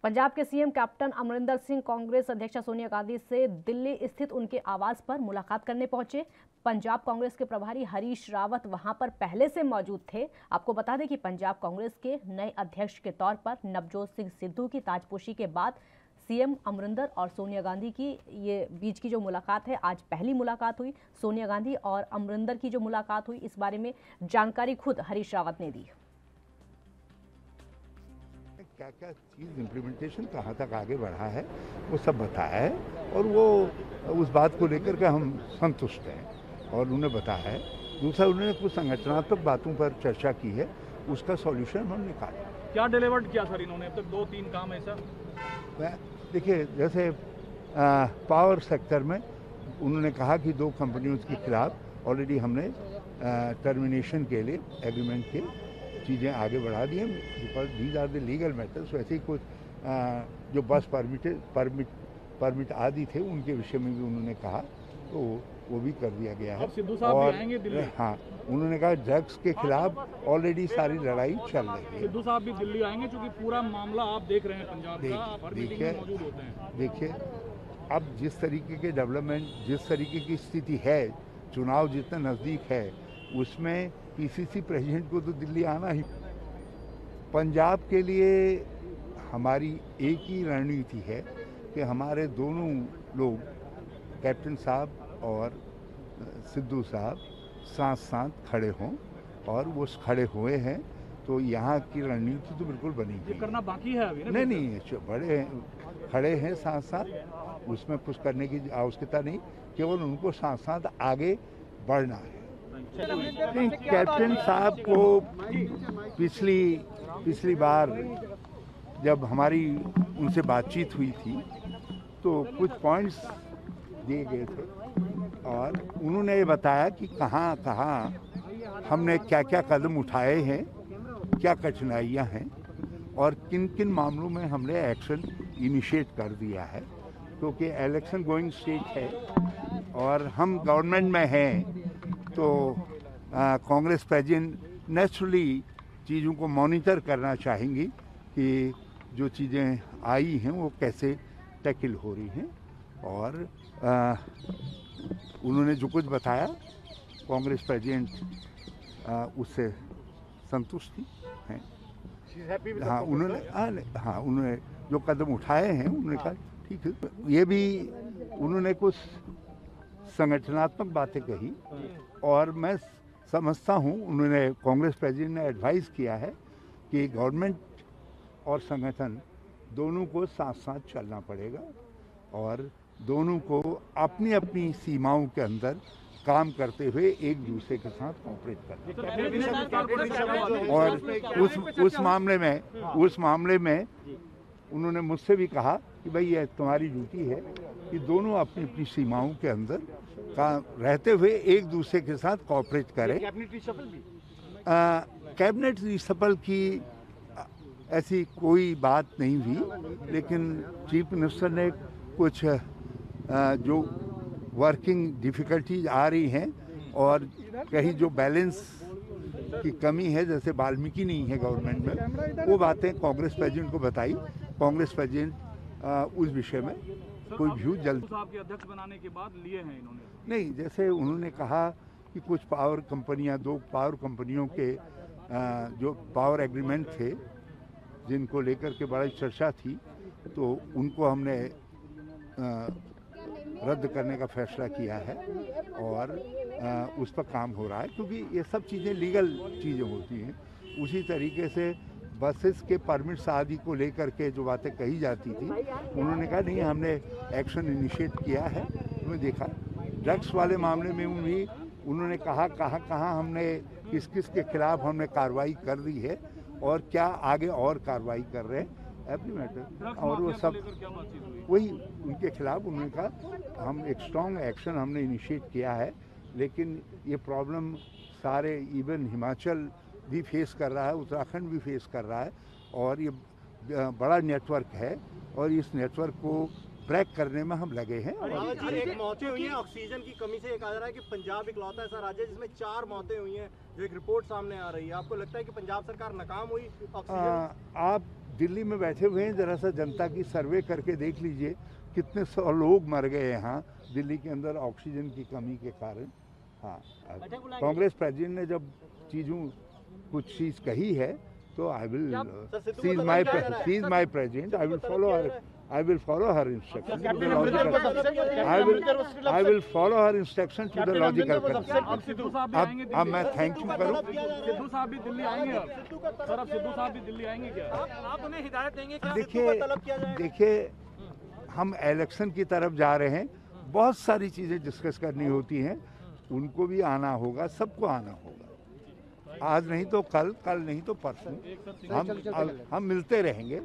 पंजाब के CM captain Amarinder Singh Congress अध्यक्षा सोनिया गांधी से दिल्ली स्थित उनके आवास पर मुलाकात करने पहुंचे। पंजाब कांग्रेस के प्रभारी हरीश रावत वहां पर पहले से मौजूद थे। आपको बता दें कि पंजाब कांग्रेस के नए अध्यक्ष के तौर पर नवजोत सिंह सिद्धू की ताजपोशी के बाद सीएम अमरिंदर और सोनिया गांधी की ये बीच की जो मुलाकात है, आज पहली मुलाकात हुई। सोनिया गांधी और अमरिंदर की जो मुलाकात हुई, इस बारे में जानकारी खुद हरीश रावत ने दी। क्या क्या चीज़ इम्प्लीमेंटेशन कहाँ तक आगे बढ़ा है वो सब बताया है, और वो उस बात को लेकर के हम संतुष्ट हैं और उन्हें बताया है। दूसरा, उन्होंने कुछ संगठनात्मक बातों पर चर्चा की है, उसका सॉल्यूशन हम निकाला। क्या डिलीवर्ड किया सर इन्होंने अब तक? 2-3 काम ऐसा देखिए, जैसे पावर सेक्टर में उन्होंने कहा कि 2 कंपनियों के खिलाफ ऑलरेडी हमने टर्मिनेशन के लिए एग्रीमेंट के चीज़ें आगे बढ़ा दी हैं, because these are the legal matters. वैसे ही कुछ जो बस परमिट आदि थे उनके विषय में भी उन्होंने कहा, तो वो भी कर दिया गया है। सिद्धू साहब भी आएंगे दिल्ली? हाँ, उन्होंने कहा ड्रग्स के खिलाफ ऑलरेडी सारी लड़ाई चल रही है। सिद्धू साहब भी दिल्ली आएंगे, क्योंकि पूरा मामला आप देख रहे हैं पंजाब का, आप हर मीटिंग में मौजूद होते हैं। देखिए, अब जिस तरीके के डेवलपमेंट, जिस तरीके की स्थिति है, चुनाव जितना नज़दीक है, उसमें पीसीसी प्रेसिडेंट को तो दिल्ली आना ही। पंजाब के लिए हमारी एक ही रणनीति है कि हमारे दोनों लोग, कैप्टन साहब और सिद्धू साहब, साथ साथ खड़े हों, और वो खड़े हुए हैं, तो यहाँ की रणनीति तो बिल्कुल बनी ये करना बाकी है अभी? नहीं, बड़े खड़े हैं साथ साथ, उसमें कुछ करने की आवश्यकता नहीं, केवल उनको साथ साथ आगे बढ़ना है। कैप्टन साहब को पिछली बार जब हमारी उनसे बातचीत हुई थी तो कुछ पॉइंट्स दिए गए थे, और उन्होंने ये बताया कि कहाँ हमने क्या क्या कदम उठाए हैं, क्या कठिनाइयाँ हैं, और किन किन मामलों में हमने एक्शन इनिशिएट कर दिया है। क्योंकि इलेक्शन गोइंग स्टेट है और हम गवर्नमेंट में हैं, तो कांग्रेस प्रेसिडेंट नेचुरली चीज़ों को मॉनिटर करना चाहेंगी कि जो चीज़ें आई हैं वो कैसे टैकल हो रही हैं, और उन्होंने जो कुछ बताया, कांग्रेस प्रेसिडेंट उससे संतुष्ट हैं। हाँ, उन्होंने जो कदम उठाए हैं, उन्होंने कहा ठीक है। ये भी उन्होंने कुछ संगठनात्मक बातें कही, और मैं समझता हूँ उन्होंने, कांग्रेस प्रेसिडेंट ने एडवाइस किया है कि गवर्नमेंट और संगठन दोनों को साथ साथ चलना पड़ेगा, और दोनों को अपनी अपनी सीमाओं के अंदर काम करते हुए एक दूसरे के साथ कोऑपरेट करना। और उस मामले में उन्होंने मुझसे भी कहा कि भाई ये तुम्हारी ड्यूटी है कि दोनों अपनी अपनी सीमाओं के अंदर रहते हुए एक दूसरे के साथ कोऑपरेट करें। कैबिनेट रिशफल की ऐसी कोई बात नहीं हुई, लेकिन चीफ मिनिस्टर ने कुछ जो वर्किंग डिफ़िकल्टीज आ रही हैं, और कहीं जो बैलेंस की कमी है, जैसे वाल्मीकि नहीं है गवर्नमेंट में, वो बातें कांग्रेस प्रेसिडेंट को बताई। कांग्रेस प्रेसिडेंट उस विषय में कोई व्यू जल्द साहब के अध्यक्ष बनाने के बाद लिए हैं इन्होंने? नहीं, जैसे उन्होंने कहा कि कुछ पावर कंपनियां, 2 पावर कंपनियों के जो पावर एग्रीमेंट थे, जिनको लेकर के बड़ी चर्चा थी, तो उनको हमने रद्द करने का फैसला किया है, और उस पर काम हो रहा है, क्योंकि ये सब चीज़ें लीगल चीज़ें होती हैं। उसी तरीके से बसेस के परमिट्स आदि को लेकर के जो बातें कही जाती थी, उन्होंने कहा नहीं, हमने एक्शन इनिशिएट किया है। उन्होंने देखा ड्रग्स वाले मामले में भी उन्होंने कहा कहाँ हमने किस किस के खिलाफ हमने कार्रवाई कर दी है, और क्या आगे और कार्रवाई कर रहे हैं, एवरी मैटर। और वो सब वही उनके खिलाफ उन्होंने कहा हम एक स्ट्रॉन्ग एक्शन हमने इनिशिएट किया है, लेकिन ये प्रॉब्लम सारे, इवन हिमाचल भी फेस कर रहा है, उत्तराखंड भी फेस कर रहा है, और ये बड़ा नेटवर्क है, और इस नेटवर्क को ब्रेक करने में हम लगे हैं। एक मौतें हुई हैं ऑक्सीजन की कमी से। कहा जा रहा है कि पंजाब इकलौता ऐसा राज्य है जिसमें 4 मौतें हुई हैं, जो एक रिपोर्ट सामने आ रही है। आपको लगता है कि पंजाब सरकार नाकाम हुई ऑक्सीजन? आप दिल्ली में बैठे हुए हैं, जरा सा जनता की सर्वे करके देख लीजिए कितने 100 लोग मर गए यहाँ दिल्ली के अंदर ऑक्सीजन की कमी के कारण। हाँ, कांग्रेस प्रेसिडेंट ने जब कुछ चीज़ कही है तो I will she is my president, I will follow her instruction to the logical. I will follow her instruction to the logical conclusion. अब सिद्धू साहब भी आएंगे अब मैं थैंक यू करूं। सिद्धू साहब भी दिल्ली आएंगे अब सर, अब सिद्धू साहब भी दिल्ली आएंगे क्या? आप उन्हें हिदायत देंगे क्या? देखिए हम इलेक्शन की तरफ जा रहे हैं, बहुत सारी चीज़ें डिस्कस करनी होती हैं, उनको भी आना होगा, सबको आना होगा। आज नहीं तो कल, कल नहीं तो परसों हम मिलते रहेंगे।